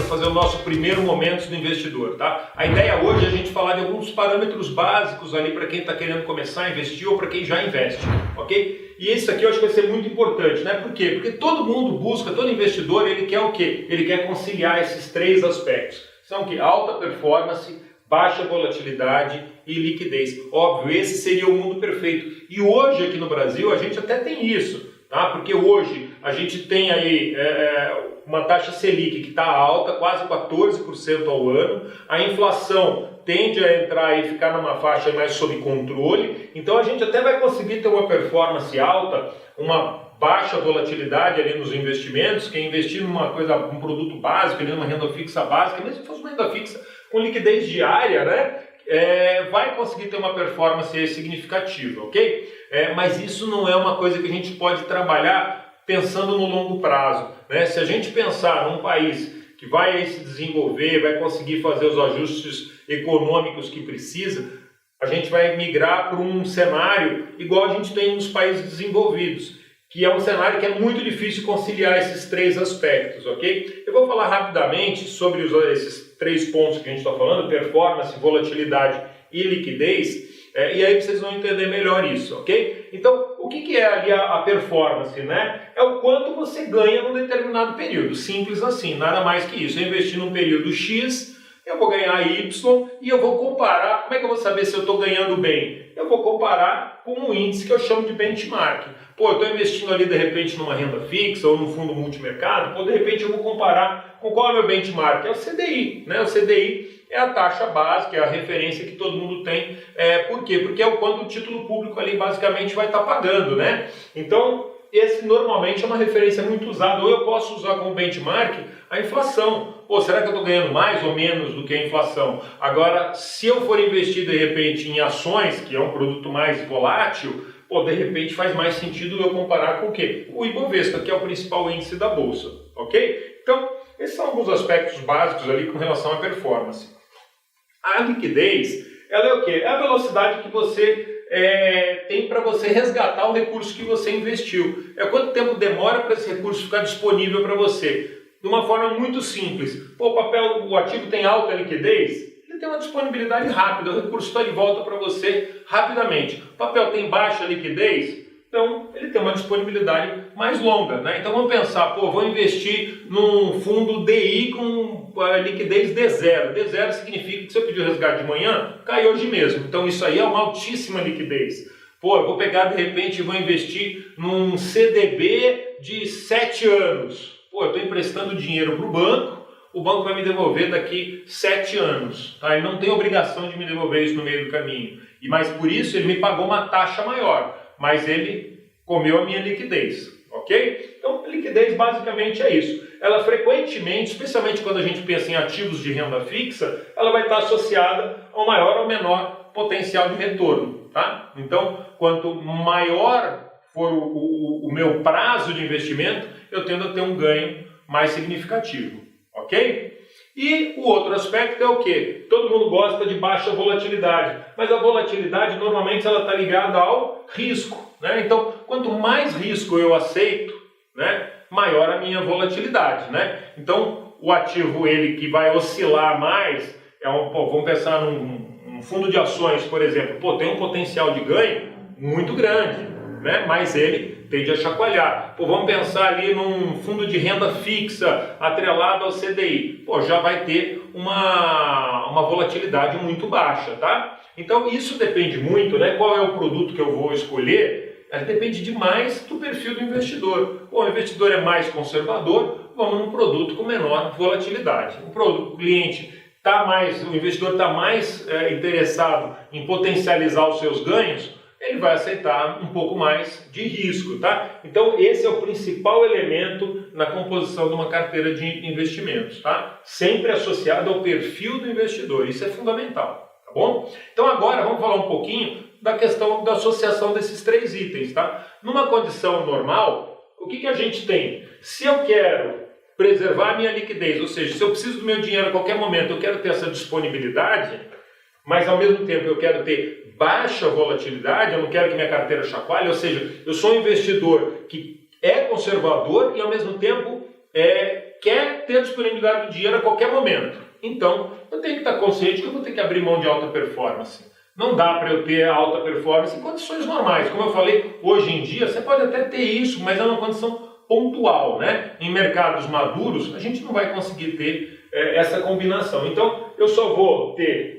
fazer o nosso primeiro momento do investidor, tá? A ideia hoje é a gente falar de alguns parâmetros básicos ali para quem está querendo começar a investir ou para quem já investe, ok? E isso aqui eu acho que vai ser muito importante, né? Por quê? Porque todo mundo busca, todo investidor, ele quer o quê? Ele quer conciliar esses três aspectos. São o quê? Alta performance, baixa volatilidade e liquidez. Óbvio, esse seria o mundo perfeito. E hoje aqui no Brasil a gente até tem isso, tá? Porque hoje a gente tem aí uma taxa Selic que está alta, quase 14% ao ano. A inflação tende a entrar e ficar numa faixa mais sob controle. Então a gente até vai conseguir ter uma performance alta, uma baixa volatilidade ali nos investimentos. Quem investir numa coisa, um produto básico, ali numa renda fixa básica, mesmo se fosse uma renda fixa com liquidez diária, né? Vai conseguir ter uma performance significativa, ok? Mas isso não é uma coisa que a gente pode trabalhar pensando no longo prazo, né? Se a gente pensar num país que vai aí se desenvolver, vai conseguir fazer os ajustes econômicos que precisa, a gente vai migrar para um cenário igual a gente tem nos países desenvolvidos, que é um cenário que é muito difícil conciliar esses três aspectos, ok? Eu vou falar rapidamente sobre esses três pontos que a gente está falando: performance, volatilidade e liquidez, e aí vocês vão entender melhor isso, ok? Então, o que é ali a performance, né? É o quanto você ganha num determinado período, simples assim, nada mais que isso. Eu investi num período X, eu vou ganhar Y e eu vou comparar. Como é que eu vou saber se eu estou ganhando bem? Eu vou comparar com um índice que eu chamo de benchmark. Pô, eu estou investindo ali de repente numa renda fixa ou num fundo multimercado, pô, de repente eu vou comparar com qual é o meu benchmark? É o CDI, né? O CDI é a taxa básica, é a referência que todo mundo tem. Por quê? Porque é o quanto o título público ali basicamente vai estar pagando, né? Então, esse normalmente é uma referência muito usada. Ou eu posso usar como benchmark a inflação. Pô, será que eu estou ganhando mais ou menos do que a inflação? Agora, se eu for investir de repente em ações, que é um produto mais volátil, pô, de repente faz mais sentido eu comparar com o quê? O Ibovespa, que é o principal índice da bolsa, ok? Então, esses são alguns aspectos básicos ali com relação à performance. A liquidez, ela é o quê? É a velocidade que você tem para você resgatar o recurso que você investiu. É quanto tempo demora para esse recurso ficar disponível para você. De uma forma muito simples. Pô, o ativo tem alta liquidez? Ele tem uma disponibilidade rápida, o recurso está de volta para você rapidamente. O papel tem baixa liquidez? Então, ele tem uma disponibilidade mais longa, né? Então, vamos pensar, pô, vou investir num fundo DI com liquidez D0. D0 significa que se eu pedir o resgate de manhã, cai hoje mesmo. Então, isso aí é uma altíssima liquidez. Pô, eu vou pegar, de repente, e vou investir num CDB de 7 anos. Pô, eu estou emprestando dinheiro para o banco vai me devolver daqui 7 anos. Tá? Ele não tem obrigação de me devolver isso no meio do caminho. Mas por isso ele me pagou uma taxa maior. Mas ele comeu a minha liquidez, ok? Então, liquidez basicamente é isso. Ela frequentemente, especialmente quando a gente pensa em ativos de renda fixa, ela vai estar associada ao maior ou menor potencial de retorno, tá? Então, quanto maior for o meu prazo de investimento, eu tendo a ter um ganho mais significativo, ok? E o outro aspecto é o quê? Todo mundo gosta de baixa volatilidade, mas a volatilidade normalmente ela está ligada ao risco, né? Então, quanto mais risco eu aceito, né, maior a minha volatilidade, né? Então, o ativo ele que vai oscilar mais, vamos pensar num fundo de ações, por exemplo, pô, tem um potencial de ganho muito grande, né? Mas ele tende a chacoalhar. Pô, vamos pensar ali num fundo de renda fixa atrelado ao CDI. Pô, já vai ter uma volatilidade muito baixa, tá? Então isso depende muito, né? Qual é o produto que eu vou escolher? Depende demais do perfil do investidor. Pô, o investidor é mais conservador, vamos num produto com menor volatilidade. O investidor está mais interessado em potencializar os seus ganhos, ele vai aceitar um pouco mais de risco, tá? Então, esse é o principal elemento na composição de uma carteira de investimentos, tá? Sempre associado ao perfil do investidor, isso é fundamental, tá bom? Então, agora vamos falar um pouquinho da questão da associação desses três itens, tá? Numa condição normal, o que a gente tem? Se eu quero preservar a minha liquidez, ou seja, se eu preciso do meu dinheiro a qualquer momento, eu quero ter essa disponibilidade, mas ao mesmo tempo eu quero ter baixa volatilidade, eu não quero que minha carteira chacoalhe, ou seja, eu sou um investidor que é conservador e ao mesmo tempo quer ter disponibilidade do dinheiro a qualquer momento. Então, eu tenho que estar consciente que eu vou ter que abrir mão de alta performance. Não dá para eu ter alta performance em condições normais. Como eu falei, hoje em dia você pode até ter isso, mas é uma condição pontual, né? Em mercados maduros, a gente não vai conseguir ter essa combinação. Então, eu só vou ter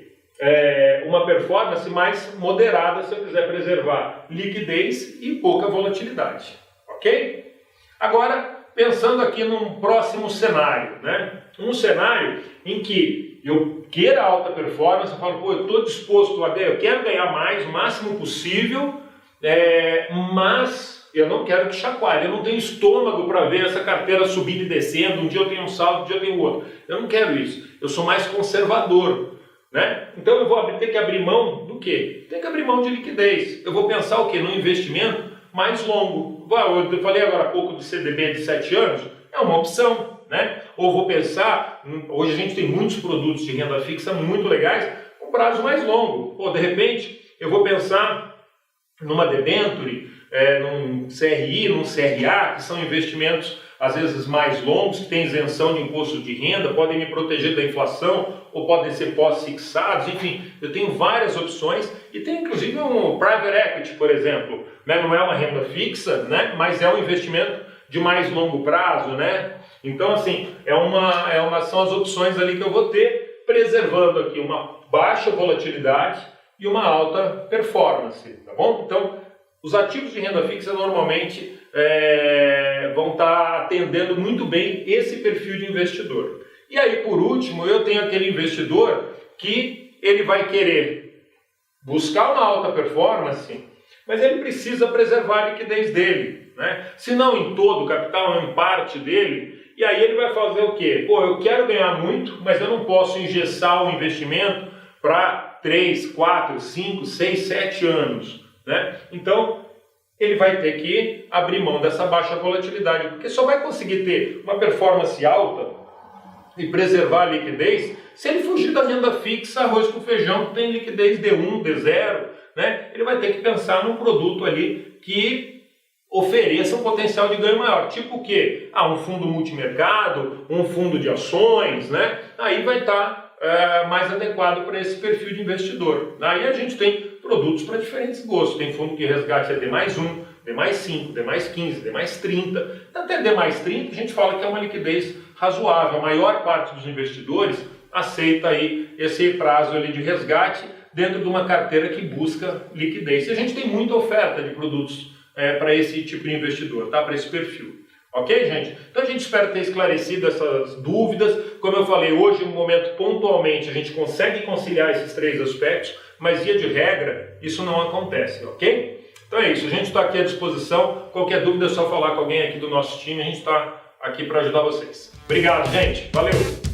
uma performance mais moderada se eu quiser preservar liquidez e pouca volatilidade, ok? Agora, pensando aqui num próximo cenário, né? Um cenário em que eu queira alta performance, eu falo, pô, eu estou disposto a ganhar, eu quero ganhar mais, o máximo possível, mas eu não quero que chacoalhe, eu não tenho estômago para ver essa carteira subindo e descendo, um dia eu tenho um saldo, um dia eu tenho outro. Eu não quero isso, eu sou mais conservador, né? Então eu vou ter que abrir mão do quê? Tem que abrir mão de liquidez. Eu vou pensar o quê? Num investimento mais longo. Eu falei agora há pouco do CDB de 7 anos, é uma opção, né? Ou vou pensar, hoje a gente tem muitos produtos de renda fixa muito legais, com prazo mais longo. Pô, de repente, eu vou pensar numa debenture, num CRI, num CRA, que são investimentos às vezes mais longos, que têm isenção de imposto de renda, podem me proteger da inflação, ou podem ser pós-fixados, enfim, eu tenho várias opções, e tem inclusive um private equity, por exemplo, né? Não é uma renda fixa, né? Mas é um investimento de mais longo prazo, né? Então, assim, são as opções ali que eu vou ter, preservando aqui uma baixa volatilidade e uma alta performance, tá bom? Então, os ativos de renda fixa normalmente vão estar atendendo muito bem esse perfil de investidor. E aí, por último, eu tenho aquele investidor que ele vai querer buscar uma alta performance, mas ele precisa preservar a liquidez dele, né? Se não em todo o capital, em parte dele, e aí ele vai fazer o quê? Pô, eu quero ganhar muito, mas eu não posso engessar o investimento para 3, 4, 5, 6, 7 anos, né? Então, ele vai ter que abrir mão dessa baixa volatilidade, porque só vai conseguir ter uma performance alta e preservar a liquidez se ele fugir da renda fixa, arroz com feijão, que tem liquidez D1, D0, né? Ele vai ter que pensar num produto ali que ofereça um potencial de ganho maior. Tipo o quê? Um fundo multimercado, um fundo de ações, né? Aí vai estar mais adequado para esse perfil de investidor. Aí a gente tem produtos para diferentes gostos. Tem fundo que resgate D mais 1, D mais 5, D mais 15, D mais 30. Até D mais 30 a gente fala que é uma liquidez razoável. A maior parte dos investidores aceita aí esse prazo ali de resgate dentro de uma carteira que busca liquidez. E a gente tem muita oferta de produtos para esse tipo de investidor, tá? Para esse perfil. Ok, gente? Então a gente espera ter esclarecido essas dúvidas. Como eu falei, hoje, no momento, pontualmente, a gente consegue conciliar esses 3 aspectos, mas via de regra, isso não acontece, ok? Então é isso, a gente está aqui à disposição. Qualquer dúvida é só falar com alguém aqui do nosso time, a gente está aqui para ajudar vocês. Obrigado, gente. Valeu!